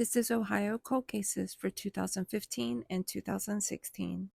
This is Ohio Cold Cases for 2015 and 2016.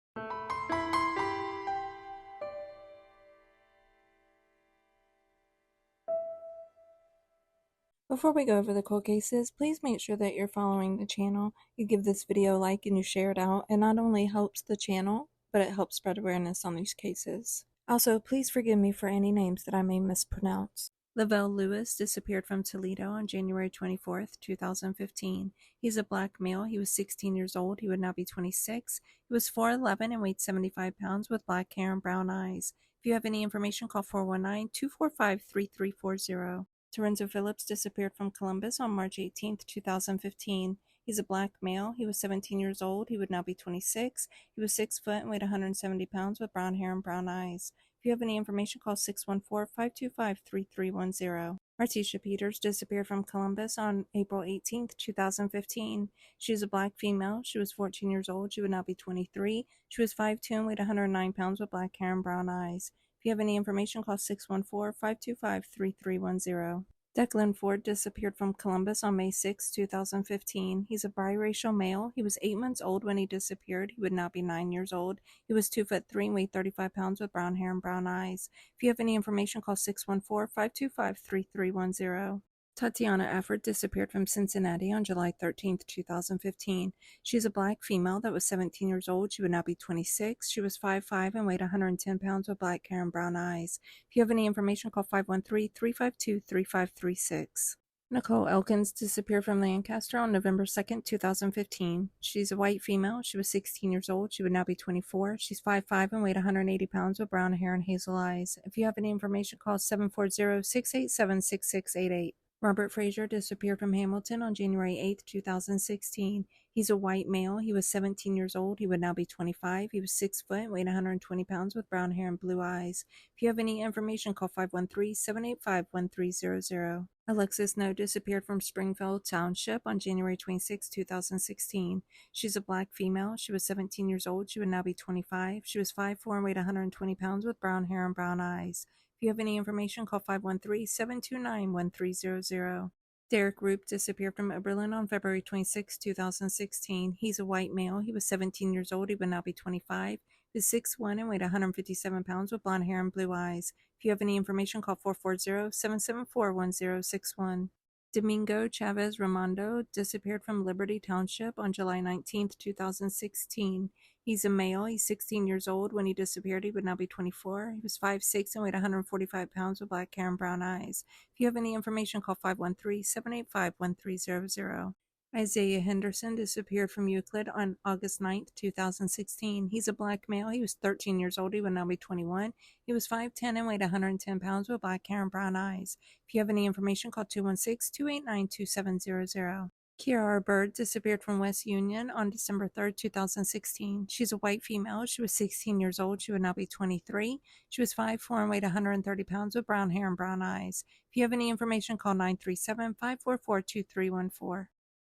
Before we go over the cold cases, please make sure that you're following the channel. You give this video a like and you share it out. It not only helps the channel, but it helps spread awareness on these cases. Also, please forgive me for any names that I may mispronounce. Lavelle Lewis disappeared from Toledo on January 24th, 2015. He's a black male. He was 16 years old. He would now be 26. He was 4'11" and weighed 75 pounds with black hair and brown eyes. If you have any information, call 419-245-3340. Terenzo Phillips disappeared from Columbus on March 18, 2015. He's a black male. He was 17 years old. He would now be 26. He was 6 foot and weighed 170 pounds with brown hair and brown eyes. If you have any information, call 614-525-3310. Martisha Peters disappeared from Columbus on April 18, 2015. She is a black female. She was 14 years old. She would now be 23. She was 5'2" and weighed 109 pounds with black hair and brown eyes. If you have any information, call 614-525-3310. Declan Ford disappeared from Columbus on May 6, 2015. He's a biracial male. He was 8 months old when he disappeared. He would now be 9 years old. He was 2'3" and weighed 35 pounds with brown hair and brown eyes. If you have any information, call 614-525-3310. Tatiana Afford disappeared from Cincinnati on July 13, 2015. She's a black female that was 17 years old. She would now be 26. She was 5'5" and weighed 110 pounds with black hair and brown eyes. If you have any information, call 513-352-3536. Nicole Elkins disappeared from Lancaster on November 2, 2015. She's a white female. She was 16 years old. She would now be 24. She's 5'5" and weighed 180 pounds with brown hair and hazel eyes. If you have any information, call 740-687-6688. Robert Frazier disappeared from Hamilton on January 8, 2016. He's a white male. He was 17 years old. He would now be 25. He was 6 foot and weighed 120 pounds with brown hair and blue eyes. If you have any information, call 513-785-1300. Alexis No disappeared from Springfield Township on January 26, 2016. She's a black female. She was 17 years old. She would now be 25. She was 5'4" and weighed 120 pounds with brown hair and brown eyes. If you have any information, call 513-729-1300. Derek Roop disappeared from Oberlin on February 26, 2016. He's a white male. He was 17 years old. He would now be 25. He was 6'1" and weighed 157 pounds with blonde hair and blue eyes. If you have any information, call 440-774-1061. Domingo Chavez Ramondo disappeared from Liberty Township on July 19, 2016. He's a male. He's 16 years old. When he disappeared, he would now be 24. He was 5'6" and weighed 145 pounds with black hair and brown eyes. If you have any information, call 513-785-1300. Isaiah Henderson disappeared from Euclid on August 9, 2016. He's a black male. He was 13 years old. He would now be 21. He was 5'10" and weighed 110 pounds with black hair and brown eyes. If you have any information, call 216-289-2700. Kiara Bird disappeared from West Union on December 3, 2016. She's a white female. She was 16 years old. She would now be 23. She was 5'4" and weighed 130 pounds with brown hair and brown eyes. If you have any information, call 937-544-2314.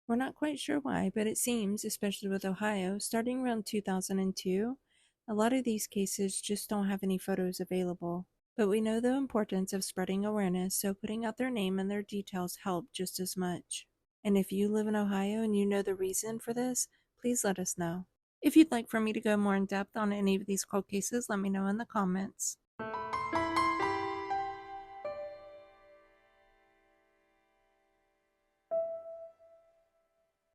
We're not quite sure why, but it seems, especially with Ohio, starting around 2002, a lot of these cases just don't have any photos available. But we know the importance of spreading awareness, so putting out their name and their details help just as much. And if you live in Ohio and you know the reason for this, please let us know. If you'd like for me to go more in depth on any of these cold cases, let me know in the comments.